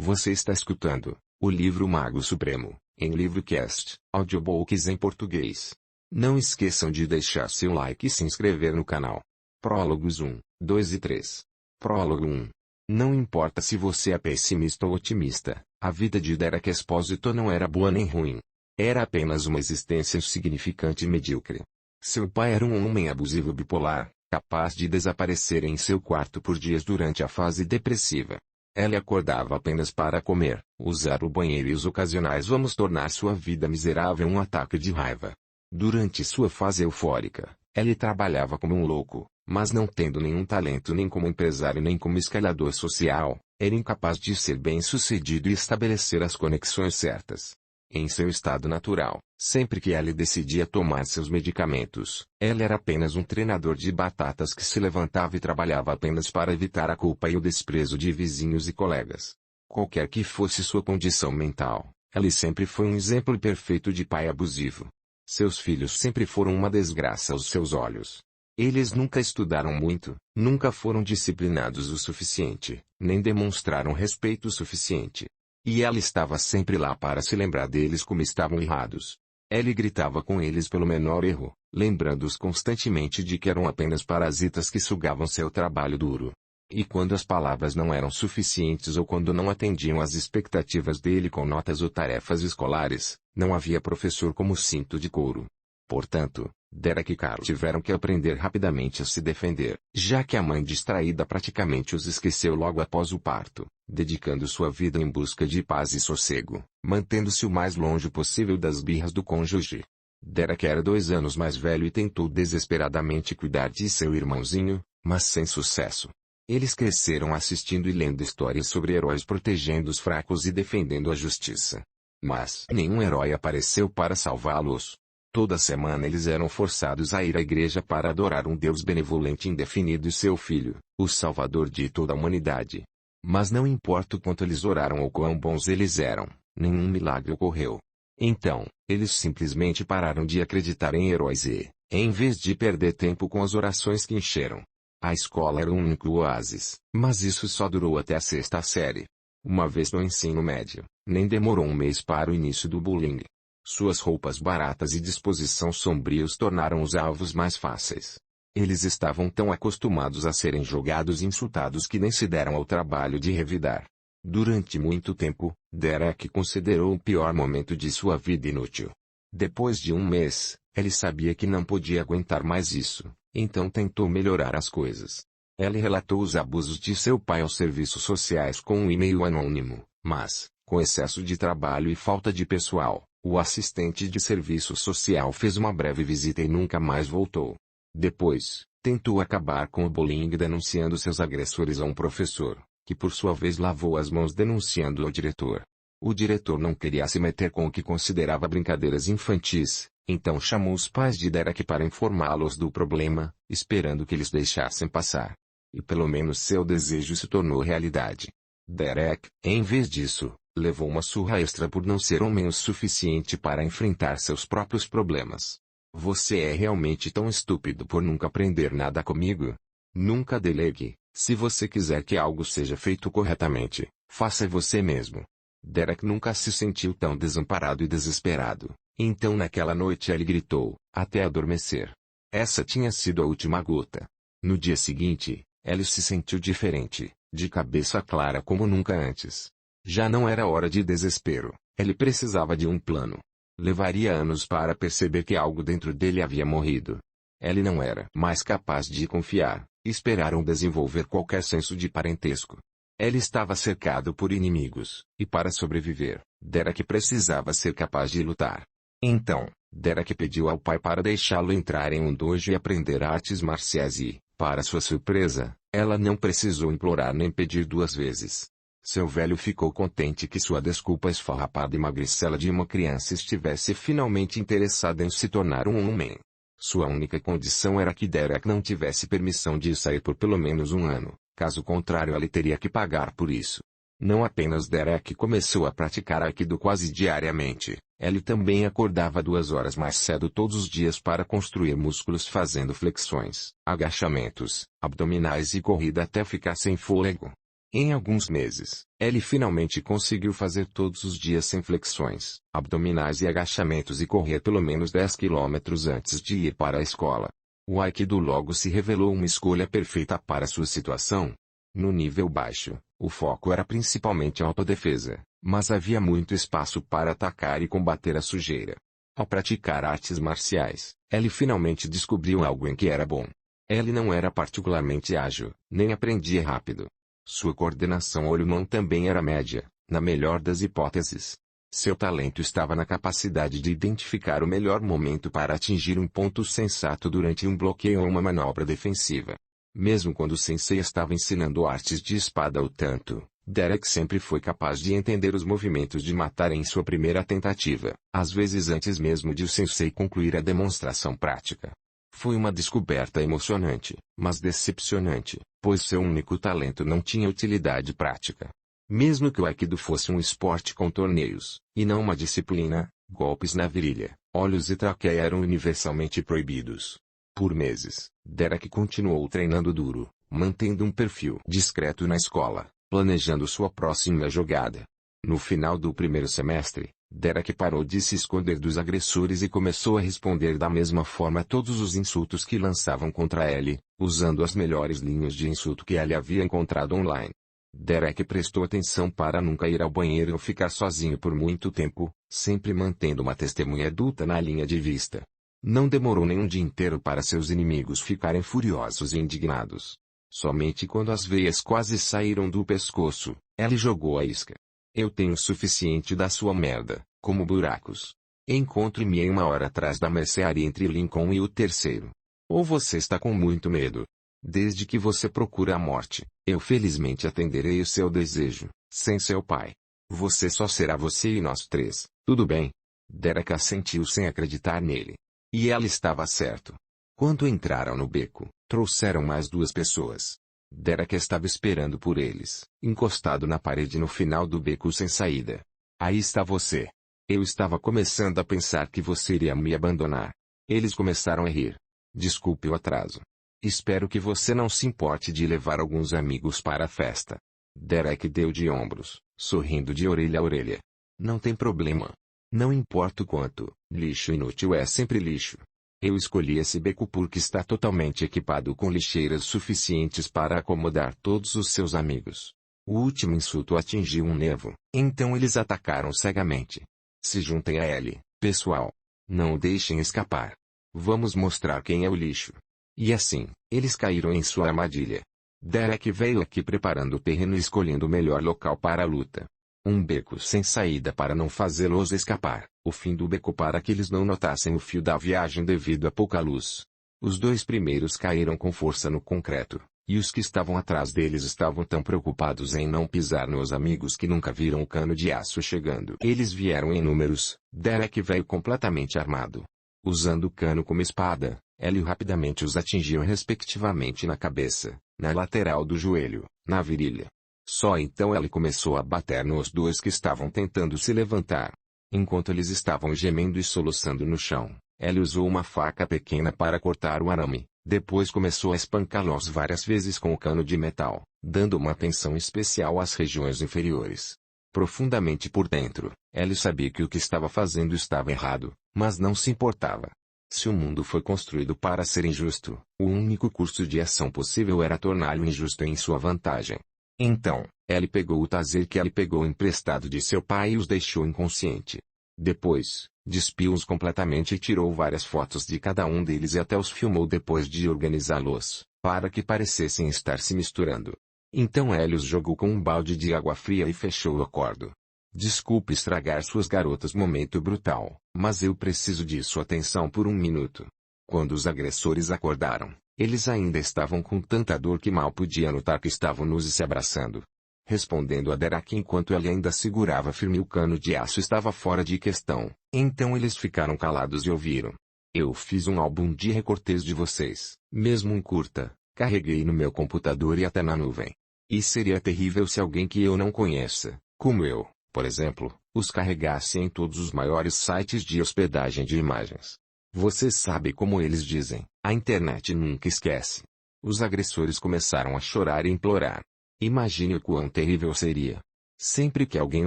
Você está escutando o livro Mago Supremo, em Livrocast, audiobooks em português. Não esqueçam de deixar seu like e se inscrever no canal. Prólogos 1, 2 e 3. Prólogo 1. Não importa se você é pessimista ou otimista, a vida de Derek Exposito não era boa nem ruim. Era apenas uma existência insignificante e medíocre. Seu pai era um homem abusivo bipolar, capaz de desaparecer em seu quarto por dias durante a fase depressiva. Ele acordava apenas para comer, usar o banheiro e os ocasionais vamos tornar sua vida miserável um ataque de raiva. Durante sua fase eufórica, ele trabalhava como um louco, mas não tendo nenhum talento nem como empresário nem como escalador social, era incapaz de ser bem-sucedido e estabelecer as conexões certas. Em seu estado natural, sempre que ele decidia tomar seus medicamentos, ele era apenas um treinador de batatas que se levantava e trabalhava apenas para evitar a culpa e o desprezo de vizinhos e colegas. Qualquer que fosse sua condição mental, ele sempre foi um exemplo perfeito de pai abusivo. Seus filhos sempre foram uma desgraça aos seus olhos. Eles nunca estudaram muito, nunca foram disciplinados o suficiente, nem demonstraram respeito o suficiente. E ela estava sempre lá para se lembrar deles como estavam errados. Ele gritava com eles pelo menor erro, lembrando-os constantemente de que eram apenas parasitas que sugavam seu trabalho duro. E quando as palavras não eram suficientes ou quando não atendiam às expectativas dele com notas ou tarefas escolares, não havia professor como cinto de couro. Portanto, Derek e Carl tiveram que aprender rapidamente a se defender, já que a mãe distraída praticamente os esqueceu logo após o parto, dedicando sua vida em busca de paz e sossego, mantendo-se o mais longe possível das birras do cônjuge. Derek era 2 anos mais velho e tentou desesperadamente cuidar de seu irmãozinho, mas sem sucesso. Eles cresceram assistindo e lendo histórias sobre heróis protegendo os fracos e defendendo a justiça. Mas nenhum herói apareceu para salvá-los. Toda semana eles eram forçados a ir à igreja para adorar um Deus benevolente e indefinido e seu filho, o Salvador de toda a humanidade. Mas não importa o quanto eles oraram ou quão bons eles eram, nenhum milagre ocorreu. Então, eles simplesmente pararam de acreditar em heróis e, em vez de perder tempo com as orações que encheram, a escola era um único oásis, mas isso só durou até a 6ª série. Uma vez no ensino médio, nem demorou um mês para o início do bullying. Suas roupas baratas e disposição sombria os tornaram os alvos mais fáceis. Eles estavam tão acostumados a serem jogados e insultados que nem se deram ao trabalho de revidar. Durante muito tempo, Derek considerou o pior momento de sua vida inútil. Depois de um mês, ele sabia que não podia aguentar mais isso, então tentou melhorar as coisas. Ele relatou os abusos de seu pai aos serviços sociais com um e-mail anônimo, mas, com excesso de trabalho e falta de pessoal, o assistente de serviço social fez uma breve visita e nunca mais voltou. Depois, tentou acabar com o bullying denunciando seus agressores a um professor, que por sua vez lavou as mãos denunciando ao diretor. O diretor não queria se meter com o que considerava brincadeiras infantis, então chamou os pais de Derek para informá-los do problema, esperando que eles deixassem passar. E pelo menos seu desejo se tornou realidade. Derek, em vez disso, levou uma surra extra por não ser homem o suficiente para enfrentar seus próprios problemas. Você é realmente tão estúpido por nunca aprender nada comigo? Nunca delegue. Se você quiser que algo seja feito corretamente, faça você mesmo. Derek nunca se sentiu tão desamparado e desesperado. Então naquela noite ele gritou, até adormecer. Essa tinha sido a última gota. No dia seguinte, ele se sentiu diferente, de cabeça clara como nunca antes. Já não era hora de desespero, ele precisava de um plano. Levaria anos para perceber que algo dentro dele havia morrido. Ele não era mais capaz de confiar, esperar ou desenvolver qualquer senso de parentesco. Ele estava cercado por inimigos, e para sobreviver, Derek precisava ser capaz de lutar. Então, Derek pediu ao pai para deixá-lo entrar em um dojo e aprender artes marciais e, para sua surpresa, ela não precisou implorar nem pedir 2 vezes. Seu velho ficou contente que sua desculpa esfarrapada e magricela de uma criança estivesse finalmente interessada em se tornar um homem. Sua única condição era que Derek não tivesse permissão de sair por pelo menos 1 ano, caso contrário ele teria que pagar por isso. Não apenas Derek começou a praticar Aikido quase diariamente, ele também acordava 2 horas mais cedo todos os dias para construir músculos fazendo flexões, agachamentos, abdominais e corrida até ficar sem fôlego. Em alguns meses, ele finalmente conseguiu fazer todos os dias 100 flexões, abdominais e agachamentos e correr pelo menos 10 quilômetros antes de ir para a escola. O Aikido logo se revelou uma escolha perfeita para sua situação. No nível baixo, o foco era principalmente a autodefesa, mas havia muito espaço para atacar e combater a sujeira. Ao praticar artes marciais, ele finalmente descobriu algo em que era bom. Ele não era particularmente ágil, nem aprendia rápido. Sua coordenação olho-mão também era média, na melhor das hipóteses. Seu talento estava na capacidade de identificar o melhor momento para atingir um ponto sensato durante um bloqueio ou uma manobra defensiva. Mesmo quando o sensei estava ensinando artes de espada ou tanto, Derek sempre foi capaz de entender os movimentos de matar em sua primeira tentativa, às vezes antes mesmo de o sensei concluir a demonstração prática. Foi uma descoberta emocionante, mas decepcionante, pois seu único talento não tinha utilidade prática. Mesmo que o Aikido fosse um esporte com torneios, e não uma disciplina, golpes na virilha, olhos e traqueia eram universalmente proibidos. Por meses, Derek continuou treinando duro, mantendo um perfil discreto na escola, planejando sua próxima jogada. No final do primeiro semestre, Derek parou de se esconder dos agressores e começou a responder da mesma forma a todos os insultos que lançavam contra ele, usando as melhores linhas de insulto que ele havia encontrado online. Derek prestou atenção para nunca ir ao banheiro ou ficar sozinho por muito tempo, sempre mantendo uma testemunha adulta na linha de vista. Não demorou nem um dia inteiro para seus inimigos ficarem furiosos e indignados. Somente quando as veias quase saíram do pescoço, ele jogou a isca. Eu tenho o suficiente da sua merda, como buracos. Encontre-me em 1 hora atrás da mercearia entre Lincoln e o terceiro. Ou você está com muito medo. Desde que você procura a morte, eu felizmente atenderei o seu desejo, sem seu pai. Você só será você e nós três, tudo bem? Derek assentiu sem acreditar nele. E ela estava certo. Quando entraram no beco, trouxeram mais 2 pessoas. Derek estava esperando por eles, encostado na parede no final do beco sem saída. Aí está você. Eu estava começando a pensar que você iria me abandonar. Eles começaram a rir. Desculpe o atraso. Espero que você não se importe de levar alguns amigos para a festa. Derek deu de ombros, sorrindo de orelha a orelha. Não tem problema. Não importa o quanto, lixo inútil é sempre lixo. Eu escolhi esse beco porque está totalmente equipado com lixeiras suficientes para acomodar todos os seus amigos. O último insulto atingiu um nervo, então eles atacaram cegamente. Se juntem a ele, pessoal. Não o deixem escapar. Vamos mostrar quem é o lixo. E assim, eles caíram em sua armadilha. Derek veio aqui preparando o terreno e escolhendo o melhor local para a luta. Um beco sem saída para não fazê-los escapar, o fim do beco para que eles não notassem o fio da viagem devido a pouca luz. Os 2 primeiros caíram com força no concreto, e os que estavam atrás deles estavam tão preocupados em não pisar nos amigos que nunca viram o cano de aço chegando. Eles vieram em números. Derek veio completamente armado. Usando o cano como espada, ele rapidamente os atingiu respectivamente na cabeça, na lateral do joelho, na virilha. Só então ele começou a bater nos 2 que estavam tentando se levantar. Enquanto eles estavam gemendo e soluçando no chão, ele usou uma faca pequena para cortar o arame, depois começou a espancá-los várias vezes com o cano de metal, dando uma atenção especial às regiões inferiores. Profundamente por dentro, ele sabia que o que estava fazendo estava errado, mas não se importava. Se o mundo foi construído para ser injusto, o único curso de ação possível era torná-lo injusto em sua vantagem. Então, ele pegou o taser que ele pegou emprestado de seu pai e os deixou inconsciente. Depois, despiu-os completamente e tirou várias fotos de cada um deles e até os filmou depois de organizá-los, para que parecessem estar se misturando. Então ele os jogou com um balde de água fria e fechou o acordo. Desculpe estragar suas garotas momento brutal, mas eu preciso de sua atenção por 1 minuto. Quando os agressores acordaram, eles ainda estavam com tanta dor que mal podia notar que estavam nus e se abraçando. Respondendo a Derek enquanto ele ainda segurava firme o cano de aço estava fora de questão, então eles ficaram calados e ouviram. Eu fiz um álbum de recortes de vocês, mesmo um curta, carreguei no meu computador e até na nuvem. E seria terrível se alguém que eu não conheça, como eu, por exemplo, os carregasse em todos os maiores sites de hospedagem de imagens. Você sabe como eles dizem, a internet nunca esquece. Os agressores começaram a chorar e implorar. Imagine o quão terrível seria. Sempre que alguém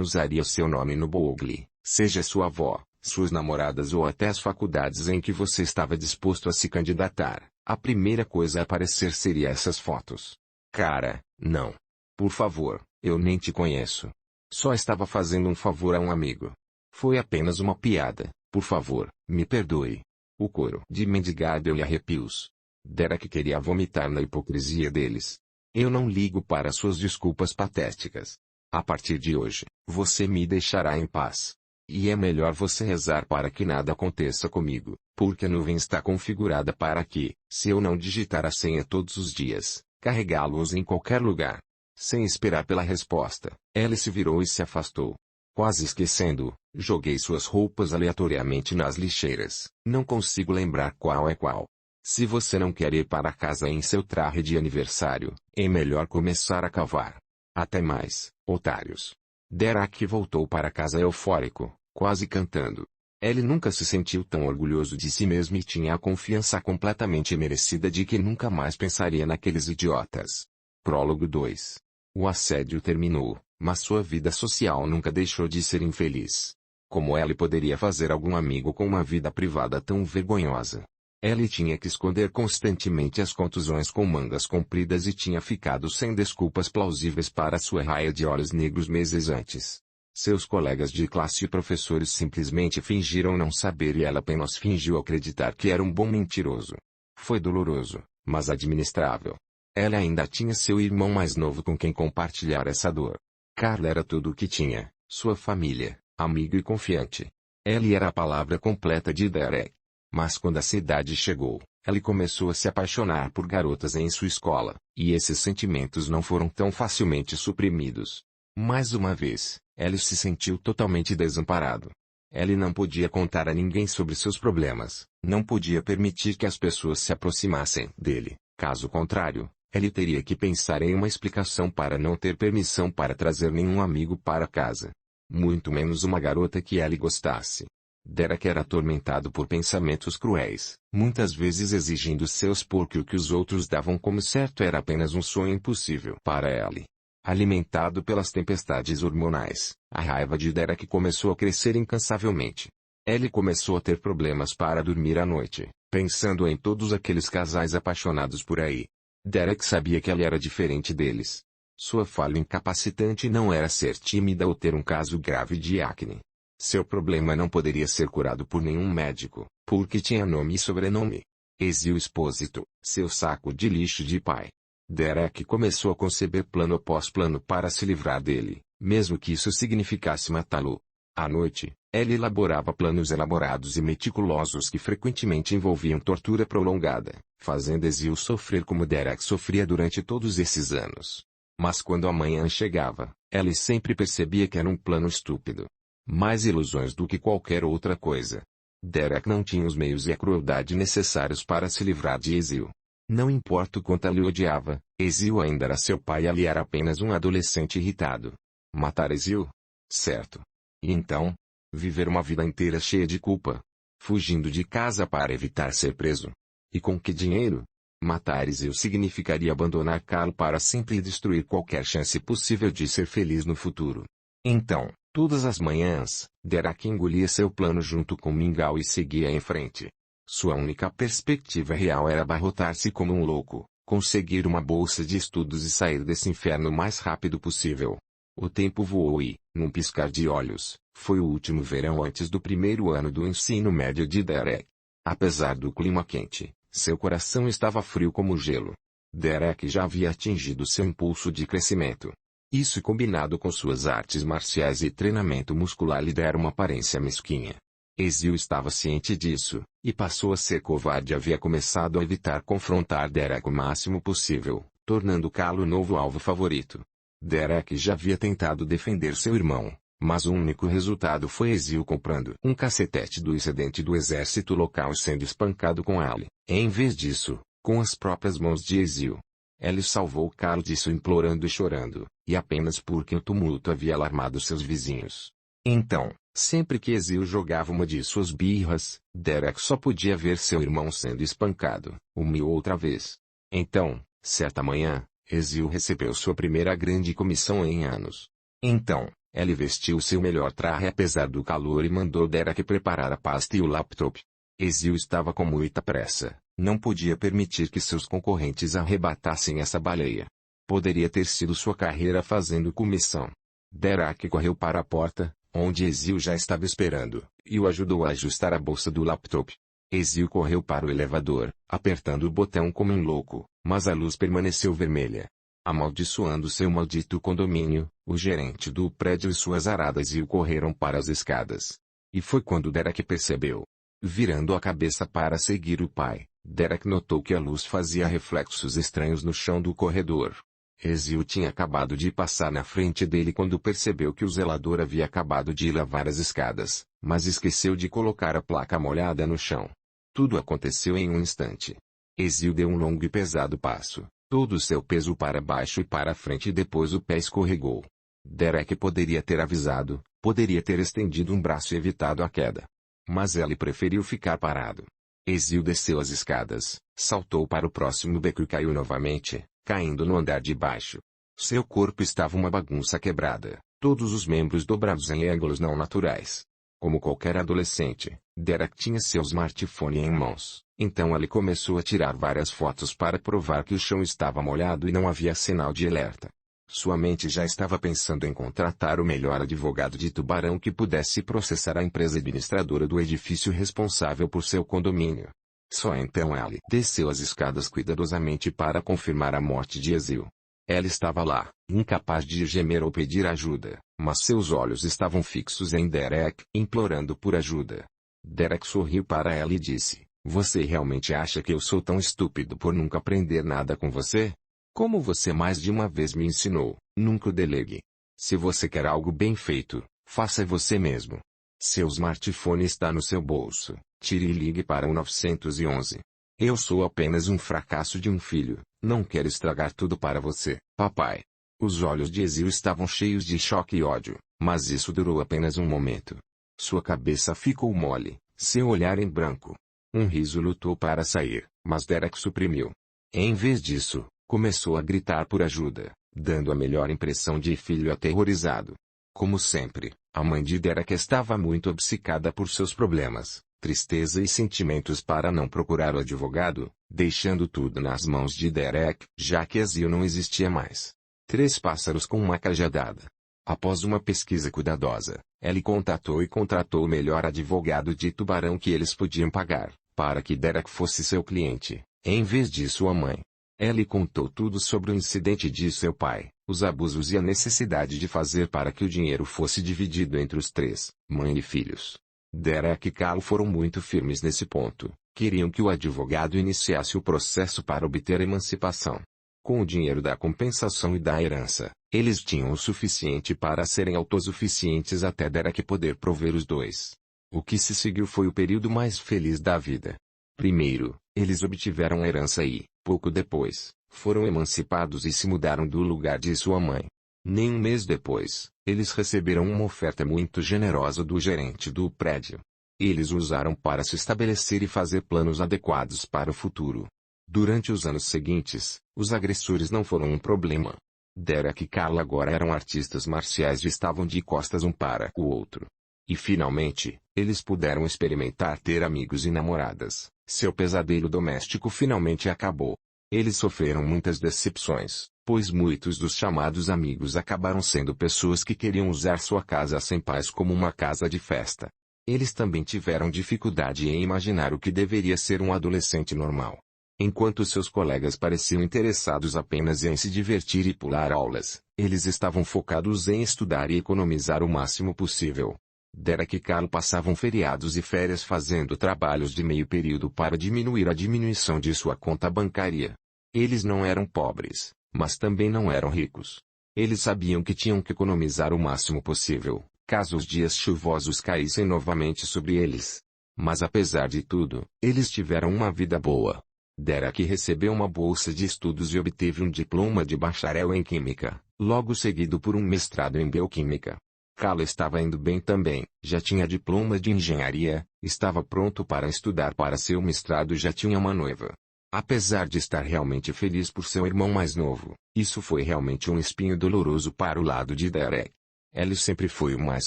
usaria seu nome no Google, seja sua avó, suas namoradas ou até as faculdades em que você estava disposto a se candidatar, a primeira coisa a aparecer seria essas fotos. Cara, não. Por favor, eu nem te conheço. Só estava fazendo um favor a um amigo. Foi apenas uma piada, por favor, me perdoe. O coro de mendigar deu-lhe arrepios. Derek queria vomitar na hipocrisia deles. Eu não ligo para suas desculpas patéticas. A partir de hoje, você me deixará em paz. E é melhor você rezar para que nada aconteça comigo, porque a nuvem está configurada para que, se eu não digitar a senha todos os dias, carregá-los em qualquer lugar. Sem esperar pela resposta, Ellie se virou e se afastou. Quase esquecendo, joguei suas roupas aleatoriamente nas lixeiras. Não consigo lembrar qual é qual. Se você não quer ir para casa em seu traje de aniversário, é melhor começar a cavar. Até mais, otários. Derek voltou para casa eufórico, quase cantando. Ele nunca se sentiu tão orgulhoso de si mesmo e tinha a confiança completamente merecida de que nunca mais pensaria naqueles idiotas. Prólogo 2. O assédio terminou, mas sua vida social nunca deixou de ser infeliz. Como Ellie poderia fazer algum amigo com uma vida privada tão vergonhosa? Ellie tinha que esconder constantemente as contusões com mangas compridas e tinha ficado sem desculpas plausíveis para sua raia de olhos negros meses antes. Seus colegas de classe e professores simplesmente fingiram não saber e ela apenas fingiu acreditar que era um bom mentiroso. Foi doloroso, mas administrável. Ela ainda tinha seu irmão mais novo com quem compartilhar essa dor. Carl era tudo o que tinha, sua família, amigo e confiante. Ellie era a palavra completa de Derek. Mas quando a cidade chegou, Ellie começou a se apaixonar por garotas em sua escola, e esses sentimentos não foram tão facilmente suprimidos. Mais uma vez, Ellie se sentiu totalmente desamparado. Ellie não podia contar a ninguém sobre seus problemas, não podia permitir que as pessoas se aproximassem dele, caso contrário, Ellie teria que pensar em uma explicação para não ter permissão para trazer nenhum amigo para casa. Muito menos uma garota que Ellie gostasse. Derek era atormentado por pensamentos cruéis, muitas vezes exigindo seus porque o que os outros davam como certo era apenas um sonho impossível para Ellie. Alimentado pelas tempestades hormonais, a raiva de Derek começou a crescer incansavelmente. Ellie começou a ter problemas para dormir à noite, pensando em todos aqueles casais apaixonados por aí. Derek sabia que ela era diferente deles. Sua falha incapacitante não era ser tímida ou ter um caso grave de acne. Seu problema não poderia ser curado por nenhum médico, porque tinha nome e sobrenome. Ezio Expósito, seu saco de lixo de pai. Derek começou a conceber plano após plano para se livrar dele, mesmo que isso significasse matá-lo. À noite, ele elaborava planos elaborados e meticulosos que frequentemente envolviam tortura prolongada, fazendo Ezio sofrer como Derek sofria durante todos esses anos. Mas quando a manhã chegava, ele sempre percebia que era um plano estúpido. Mais ilusões do que qualquer outra coisa. Derek não tinha os meios e a crueldade necessários para se livrar de Ezio. Não importa o quanto ele odiava, Ezio ainda era seu pai e ele era apenas um adolescente irritado. Matar Ezio? Certo. E então? Viver uma vida inteira cheia de culpa. Fugindo de casa para evitar ser preso. E com que dinheiro? Matar Ezio significaria abandonar Carl para sempre e destruir qualquer chance possível de ser feliz no futuro. Então, todas as manhãs, Derek engolia seu plano junto com Mingau e seguia em frente. Sua única perspectiva real era abarrotar-se como um louco, conseguir uma bolsa de estudos e sair desse inferno o mais rápido possível. O tempo voou e, num piscar de olhos, foi o último verão antes do primeiro ano do ensino médio de Derek. Apesar do clima quente, seu coração estava frio como gelo. Derek já havia atingido seu impulso de crescimento. Isso combinado com suas artes marciais e treinamento muscular lhe deram uma aparência mesquinha. Ezio estava ciente disso, e passou a ser covarde e havia começado a evitar confrontar Derek o máximo possível, tornando Carl o novo alvo favorito. Derek já havia tentado defender seu irmão, mas o único resultado foi Ezio comprando um cacetete do excedente do exército local e sendo espancado com Ellie. Em vez disso, com as próprias mãos de Ezio. Ellie salvou Carl disso implorando e chorando, e apenas porque o tumulto havia alarmado seus vizinhos. Então, sempre que Ezio jogava uma de suas birras, Derek só podia ver seu irmão sendo espancado, uma e outra vez. Então, certa manhã, Ezio recebeu sua primeira grande comissão em anos. Então, ele vestiu seu melhor traje apesar do calor e mandou Derek preparar a pasta e o laptop. Ezio estava com muita pressa, não podia permitir que seus concorrentes arrebatassem essa baleia. Poderia ter sido sua carreira fazendo comissão. Derek correu para a porta, onde Ezio já estava esperando, e o ajudou a ajustar a bolsa do laptop. Ezio correu para o elevador, apertando o botão como um louco, mas a luz permaneceu vermelha. Amaldiçoando seu maldito condomínio, o gerente do prédio e suas aradas Ezio correram para as escadas. E foi quando Derek percebeu. Virando a cabeça para seguir o pai, Derek notou que a luz fazia reflexos estranhos no chão do corredor. Ezio tinha acabado de passar na frente dele quando percebeu que o zelador havia acabado de lavar as escadas, mas esqueceu de colocar a placa molhada no chão. Tudo aconteceu em um instante. Ezio deu um longo e pesado passo, todo o seu peso para baixo e para frente e depois o pé escorregou. Derek poderia ter avisado, poderia ter estendido um braço e evitado a queda. Mas ele preferiu ficar parado. Ezio desceu as escadas, saltou para o próximo beco e caiu novamente, caindo no andar de baixo. Seu corpo estava uma bagunça quebrada, todos os membros dobrados em ângulos não naturais. Como qualquer adolescente, Derek tinha seu smartphone em mãos, então ele começou a tirar várias fotos para provar que o chão estava molhado e não havia sinal de alerta. Sua mente já estava pensando em contratar o melhor advogado de Tubarão que pudesse processar a empresa administradora do edifício responsável por seu condomínio. Só então ele desceu as escadas cuidadosamente para confirmar a morte de Ezio. Ela estava lá, incapaz de gemer ou pedir ajuda, mas seus olhos estavam fixos em Derek, implorando por ajuda. Derek sorriu para ela e disse, "Você realmente acha que eu sou tão estúpido por nunca aprender nada com você? Como você mais de uma vez me ensinou, nunca o delegue. Se você quer algo bem feito, faça você mesmo. Seu smartphone está no seu bolso, tire e ligue para o 911. Eu sou apenas um fracasso de um filho, não quero estragar tudo para você, papai." Os olhos de Ezio estavam cheios de choque e ódio, mas isso durou apenas um momento. Sua cabeça ficou mole, seu olhar em branco. Um riso lutou para sair, mas Derek suprimiu. Em vez disso, começou a gritar por ajuda, dando a melhor impressão de filho aterrorizado. Como sempre, a mãe de Derek estava muito obcecada por seus problemas, tristeza e sentimentos para não procurar o advogado, deixando tudo nas mãos de Derek, já que Ezio não existia mais. 3 pássaros com uma cajadada. Após uma pesquisa cuidadosa, ele contatou e contratou o melhor advogado de Tubarão que eles podiam pagar, para que Derek fosse seu cliente, em vez de sua mãe. Ele contou tudo sobre o incidente de seu pai, os abusos e a necessidade de fazer para que o dinheiro fosse dividido entre os 3, mãe e filhos. Derek e Carl foram muito firmes nesse ponto, queriam que o advogado iniciasse o processo para obter a emancipação. Com o dinheiro da compensação e da herança, eles tinham o suficiente para serem autossuficientes até Derek poder prover os 2. O que se seguiu foi o período mais feliz da vida. Primeiro, eles obtiveram a herança e, pouco depois, foram emancipados e se mudaram do lugar de sua mãe. Nem um mês depois, eles receberam uma oferta muito generosa do gerente do prédio. Eles o usaram para se estabelecer e fazer planos adequados para o futuro. Durante os anos seguintes, os agressores não foram um problema. Derek e Carl agora eram artistas marciais e estavam de costas um para o outro. E finalmente, eles puderam experimentar ter amigos e namoradas. Seu pesadelo doméstico finalmente acabou. Eles sofreram muitas decepções, pois muitos dos chamados amigos acabaram sendo pessoas que queriam usar sua casa sem paz como uma casa de festa. Eles também tiveram dificuldade em imaginar o que deveria ser um adolescente normal. Enquanto seus colegas pareciam interessados apenas em se divertir e pular aulas, eles estavam focados em estudar e economizar o máximo possível. Derek e Carl passavam feriados e férias fazendo trabalhos de meio período para diminuir a diminuição de sua conta bancária. Eles não eram pobres, mas também não eram ricos. Eles sabiam que tinham que economizar o máximo possível, caso os dias chuvosos caíssem novamente sobre eles. Mas apesar de tudo, eles tiveram uma vida boa. Derek recebeu uma bolsa de estudos e obteve um diploma de bacharel em Química, logo seguido por um mestrado em Bioquímica. Carl estava indo bem também, já tinha diploma de engenharia, estava pronto para estudar para seu mestrado e já tinha uma noiva. Apesar de estar realmente feliz por seu irmão mais novo, isso foi realmente um espinho doloroso para o lado de Derek. Ellie sempre foi o mais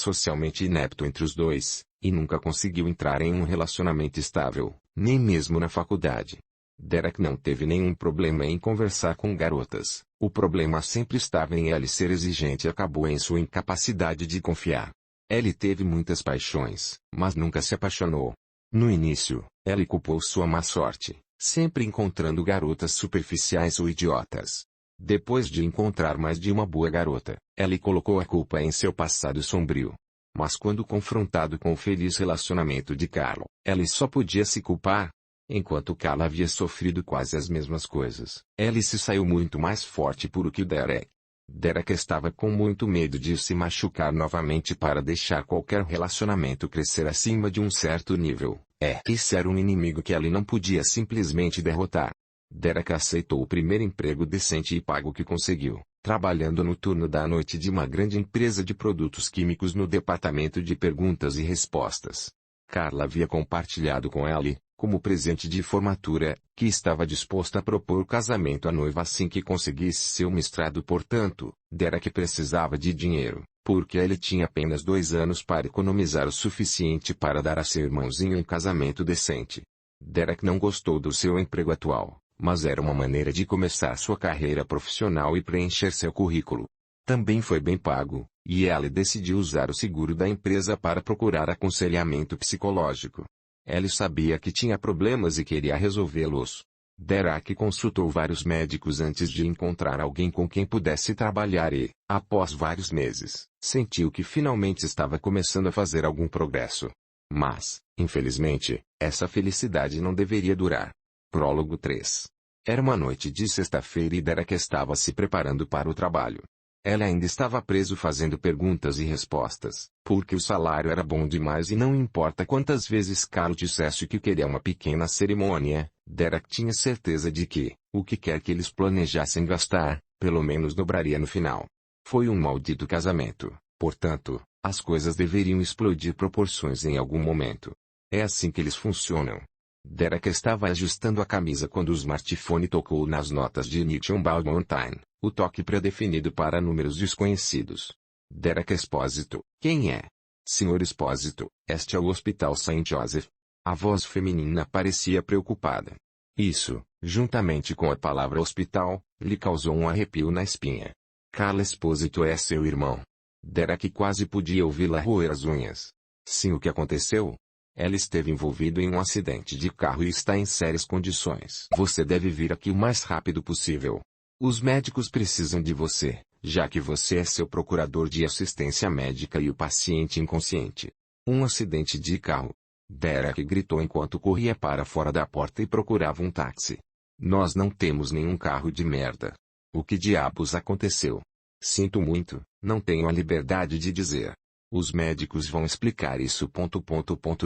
socialmente inepto entre os dois, e nunca conseguiu entrar em um relacionamento estável, nem mesmo na faculdade. Derek não teve nenhum problema em conversar com garotas, o problema sempre estava em Ellie ser exigente e acabou em sua incapacidade de confiar. Ellie teve muitas paixões, mas nunca se apaixonou. No início, Ellie culpou sua má sorte, sempre encontrando garotas superficiais ou idiotas. Depois de encontrar mais de uma boa garota, Ellie colocou a culpa em seu passado sombrio. Mas quando confrontado com o feliz relacionamento de Carl, Ellie só podia se culpar. Enquanto Carl havia sofrido quase as mesmas coisas, Ellie se saiu muito mais forte por que Derek. Derek estava com muito medo de se machucar novamente para deixar qualquer relacionamento crescer acima de um certo nível. Esse era um inimigo que Ellie não podia simplesmente derrotar. Derek aceitou o primeiro emprego decente e pago que conseguiu, trabalhando no turno da noite de uma grande empresa de produtos químicos no departamento de perguntas e respostas. Carla havia compartilhado com Ellie, como presente de formatura, que estava disposta a propor casamento à noiva assim que conseguisse seu mestrado. Portanto, Derek precisava de dinheiro, porque ele tinha apenas 2 anos para economizar o suficiente para dar a seu irmãozinho um casamento decente. Derek não gostou do seu emprego atual, mas era uma maneira de começar sua carreira profissional e preencher seu currículo. Também foi bem pago, e Ellie decidiu usar o seguro da empresa para procurar aconselhamento psicológico. Ellie sabia que tinha problemas e queria resolvê-los. Derek consultou vários médicos antes de encontrar alguém com quem pudesse trabalhar e, após vários meses, sentiu que finalmente estava começando a fazer algum progresso. Mas, infelizmente, essa felicidade não deveria durar. Prólogo 3. Era uma noite de sexta-feira e Derek estava se preparando para o trabalho. Ele ainda estava preso fazendo perguntas e respostas, porque o salário era bom demais e não importa quantas vezes Carl dissesse que queria uma pequena cerimônia, Derek tinha certeza de que, o que quer que eles planejassem gastar, pelo menos dobraria no final. Foi um maldito casamento, portanto, as coisas deveriam explodir proporções em algum momento. É assim que eles funcionam. Derek estava ajustando a camisa quando o smartphone tocou nas notas de Nixon Balmontine, o toque pré-definido para números desconhecidos. Derek Expósito, quem é? Senhor Expósito, este é o Hospital Saint Joseph. A voz feminina parecia preocupada. Isso, juntamente com a palavra hospital, lhe causou um arrepio na espinha. Carl Expósito é seu irmão. Derek quase podia ouvi-la roer as unhas. Sim, o que aconteceu? Ela esteve envolvida em um acidente de carro e está em sérias condições. Você deve vir aqui o mais rápido possível. Os médicos precisam de você, já que você é seu procurador de assistência médica e o paciente inconsciente. Um acidente de carro. Derek gritou enquanto corria para fora da porta e procurava um táxi. Nós não temos nenhum carro de merda. O que diabos aconteceu? Sinto muito, não tenho a liberdade de dizer. Os médicos vão explicar isso.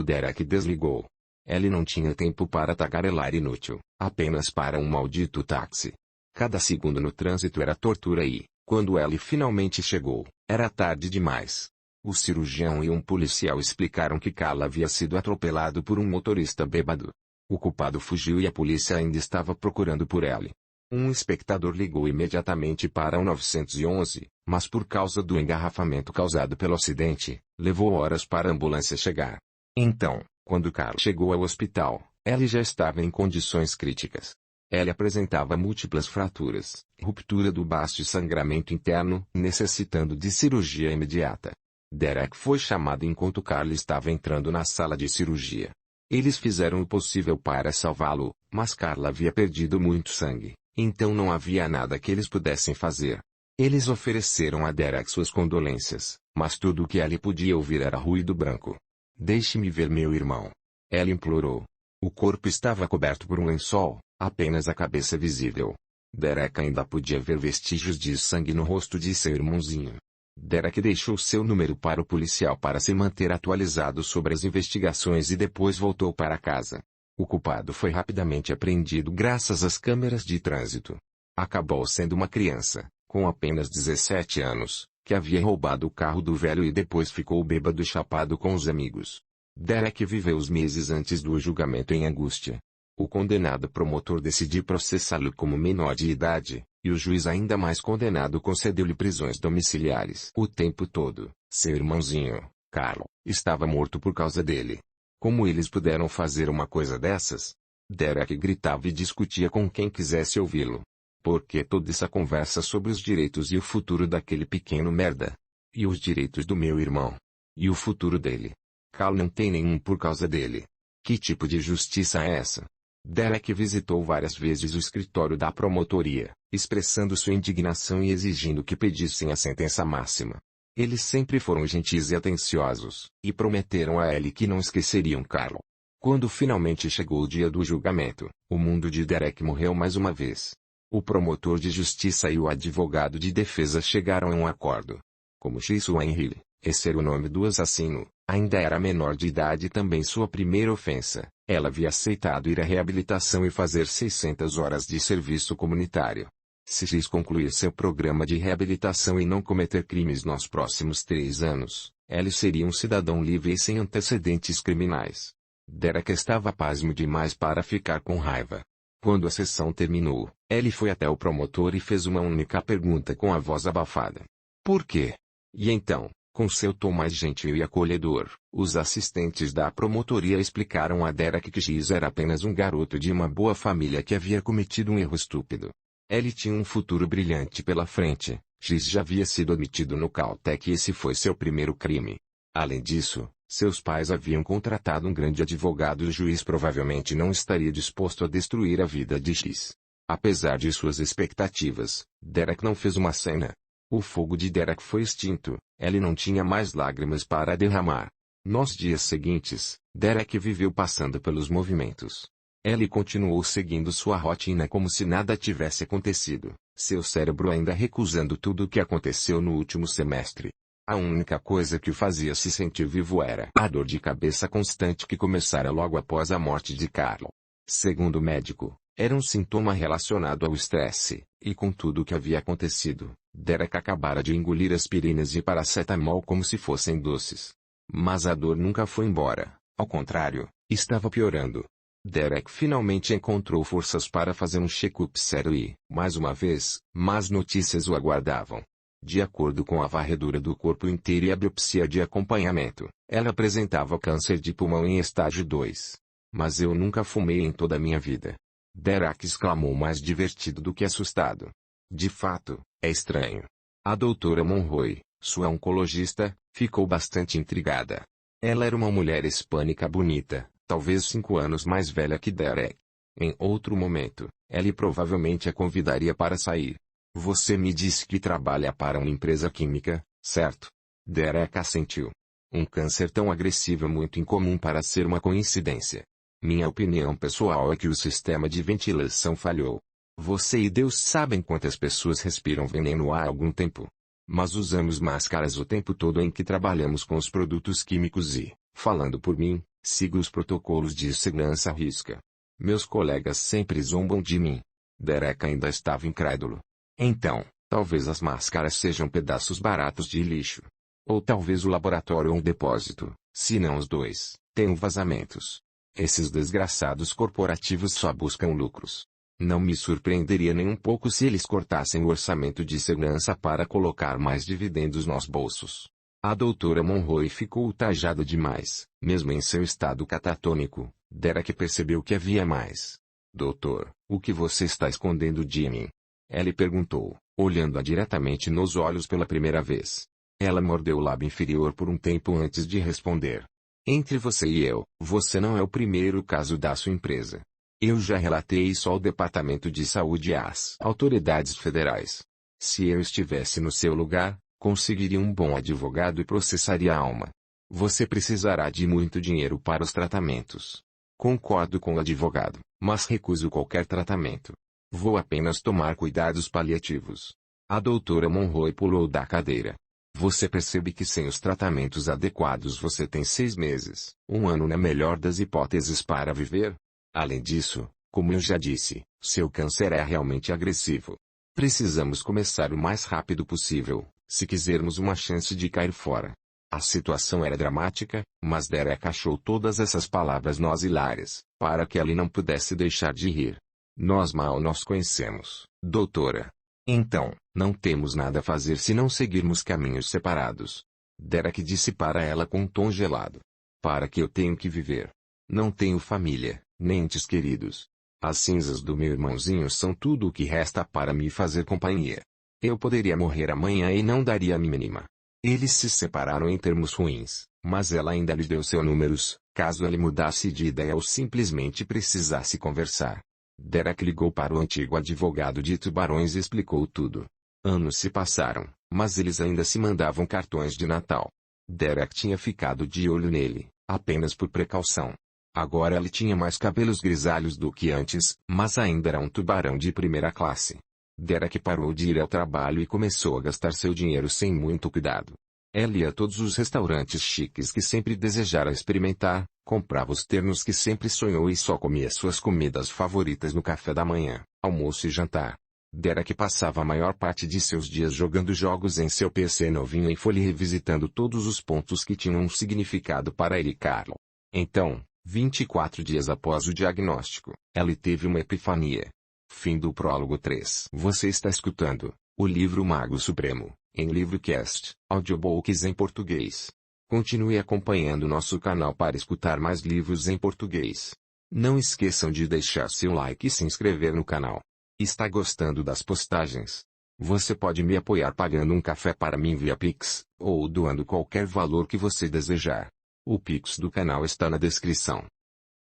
Derek desligou. Ele não tinha tempo para tagarelar inútil, apenas para um maldito táxi. Cada segundo no trânsito era tortura e, quando ele finalmente chegou, era tarde demais. O cirurgião e um policial explicaram que Carl havia sido atropelado por um motorista bêbado. O culpado fugiu e a polícia ainda estava procurando por ele. Um espectador ligou imediatamente para o 911, mas por causa do engarrafamento causado pelo acidente, levou horas para a ambulância chegar. Então, quando Carl chegou ao hospital, ele já estava em condições críticas. Ele apresentava múltiplas fraturas, ruptura do baço e sangramento interno, necessitando de cirurgia imediata. Derek foi chamado enquanto Carl estava entrando na sala de cirurgia. Eles fizeram o possível para salvá-lo, mas Carl havia perdido muito sangue. Então não havia nada que eles pudessem fazer. Eles ofereceram a Derek suas condolências, mas tudo o que ele podia ouvir era ruído branco. Deixe-me ver meu irmão. Ela implorou. O corpo estava coberto por um lençol, apenas a cabeça visível. Derek ainda podia ver vestígios de sangue no rosto de seu irmãozinho. Derek deixou seu número para o policial para se manter atualizado sobre as investigações e depois voltou para casa. O culpado foi rapidamente apreendido graças às câmeras de trânsito. Acabou sendo uma criança, com apenas 17 anos, que havia roubado o carro do velho e depois ficou bêbado e chapado com os amigos. Derek viveu os meses antes do julgamento em angústia. O condenado promotor decidiu processá-lo como menor de idade, e o juiz ainda mais condenado concedeu-lhe prisões domiciliares o tempo todo. Seu irmãozinho, Carl, estava morto por causa dele. Como eles puderam fazer uma coisa dessas? Derek gritava e discutia com quem quisesse ouvi-lo. Por que toda essa conversa sobre os direitos e o futuro daquele pequeno merda? E os direitos do meu irmão? E o futuro dele? Carl não tem nenhum por causa dele. Que tipo de justiça é essa? Derek visitou várias vezes o escritório da promotoria, expressando sua indignação e exigindo que pedissem a sentença máxima. Eles sempre foram gentis e atenciosos, e prometeram a ele que não esqueceriam Carl. Quando finalmente chegou o dia do julgamento, o mundo de Derek morreu mais uma vez. O promotor de justiça e o advogado de defesa chegaram a um acordo. Como X-Wayne, esse era o nome do assassino, ainda era menor de idade e também sua primeira ofensa, ela havia aceitado ir à reabilitação e fazer 600 horas de serviço comunitário. Se X concluir seu programa de reabilitação e não cometer crimes nos próximos 3 anos, ele seria um cidadão livre e sem antecedentes criminais. Derek estava pasmo demais para ficar com raiva. Quando a sessão terminou, ele foi até o promotor e fez uma única pergunta com a voz abafada. Por quê? E então, com seu tom mais gentil e acolhedor, os assistentes da promotoria explicaram a Derek que X era apenas um garoto de uma boa família que havia cometido um erro estúpido. Ele tinha um futuro brilhante pela frente. X já havia sido admitido no Caltech e esse foi seu primeiro crime. Além disso, seus pais haviam contratado um grande advogado e o juiz provavelmente não estaria disposto a destruir a vida de X. Apesar de suas expectativas, Derek não fez uma cena. O fogo de Derek foi extinto, ele não tinha mais lágrimas para derramar. Nos dias seguintes, Derek viveu passando pelos movimentos. Ele continuou seguindo sua rotina como se nada tivesse acontecido, seu cérebro ainda recusando tudo o que aconteceu no último semestre. A única coisa que o fazia se sentir vivo era a dor de cabeça constante que começara logo após a morte de Carl. Segundo o médico, era um sintoma relacionado ao estresse, e com tudo o que havia acontecido, Derek acabara de engolir aspirinas e paracetamol como se fossem doces. Mas a dor nunca foi embora, ao contrário, estava piorando. Derek finalmente encontrou forças para fazer um check-up sério e, mais uma vez, más notícias o aguardavam. De acordo com a varredura do corpo inteiro e a biopsia de acompanhamento, ela apresentava câncer de pulmão em estágio 2. Mas eu nunca fumei em toda a minha vida. Derek exclamou mais divertido do que assustado. De fato, é estranho. A doutora Monroe, sua oncologista, ficou bastante intrigada. Ela era uma mulher hispânica bonita, talvez 5 anos mais velha que Derek. Em outro momento, ele provavelmente a convidaria para sair. Você me disse que trabalha para uma empresa química, certo? Derek assentiu. Um câncer tão agressivo é muito incomum para ser uma coincidência. Minha opinião pessoal é que o sistema de ventilação falhou. Você e Deus sabem quantas pessoas respiram veneno há algum tempo. Mas usamos máscaras o tempo todo em que trabalhamos com os produtos químicos e, falando por mim, sigo os protocolos de segurança à risca. Meus colegas sempre zombam de mim. Derek ainda estava incrédulo. Então, talvez as máscaras sejam pedaços baratos de lixo. Ou talvez o laboratório ou um depósito, se não os dois, tenham vazamentos. Esses desgraçados corporativos só buscam lucros. Não me surpreenderia nem um pouco se eles cortassem o orçamento de segurança para colocar mais dividendos nos bolsos. A doutora Monroe ficou ultrajada demais, mesmo em seu estado catatônico. Derek percebeu que havia mais. Doutor, o que você está escondendo de mim? Ele perguntou, olhando-a diretamente nos olhos pela primeira vez. Ela mordeu o lábio inferior por um tempo antes de responder. Entre você e eu, você não é o primeiro caso da sua empresa. Eu já relatei isso ao Departamento de Saúde e às autoridades federais. Se eu estivesse no seu lugar, conseguiria um bom advogado e processaria a alma. Você precisará de muito dinheiro para os tratamentos. Concordo com o advogado, mas recuso qualquer tratamento. Vou apenas tomar cuidados paliativos. A doutora Monroe pulou da cadeira. Você percebe que sem os tratamentos adequados você tem 6 meses, 1 ano na melhor das hipóteses para viver? Além disso, como eu já disse, seu câncer é realmente agressivo. Precisamos começar o mais rápido possível, se quisermos uma chance de cair fora. A situação era dramática, mas Derek achou todas essas palavras nós hilárias, para que ele não pudesse deixar de rir. Nós mal nos conhecemos, doutora. Então, não temos nada a fazer se não seguirmos caminhos separados. Derek disse para ela com um tom gelado. Para que eu tenho que viver? Não tenho família, nem entes queridos. As cinzas do meu irmãozinho são tudo o que resta para me fazer companhia. Eu poderia morrer amanhã e não daria a mínima. Eles se separaram em termos ruins, mas ela ainda lhe deu seus números, caso ele mudasse de ideia ou simplesmente precisasse conversar. Derek ligou para o antigo advogado de Tubarões e explicou tudo. Anos se passaram, mas eles ainda se mandavam cartões de Natal. Derek tinha ficado de olho nele, apenas por precaução. Agora ele tinha mais cabelos grisalhos do que antes, mas ainda era um tubarão de primeira classe. Derek parou de ir ao trabalho e começou a gastar seu dinheiro sem muito cuidado. Ele ia a todos os restaurantes chiques que sempre desejara experimentar, comprava os ternos que sempre sonhou e só comia suas comidas favoritas no café da manhã, almoço e jantar. Derek passava a maior parte de seus dias jogando jogos em seu PC novinho em folha e revisitando todos os pontos que tinham um significado para ele e Carol. Então, 24 dias após o diagnóstico, ele teve uma epifania. Fim do prólogo 3. Você está escutando o livro Mago Supremo, em Livrocast, audiobooks em português. Continue acompanhando nosso canal para escutar mais livros em português. Não esqueçam de deixar seu like e se inscrever no canal. Está gostando das postagens? Você pode me apoiar pagando um café para mim via Pix, ou doando qualquer valor que você desejar. O Pix do canal está na descrição.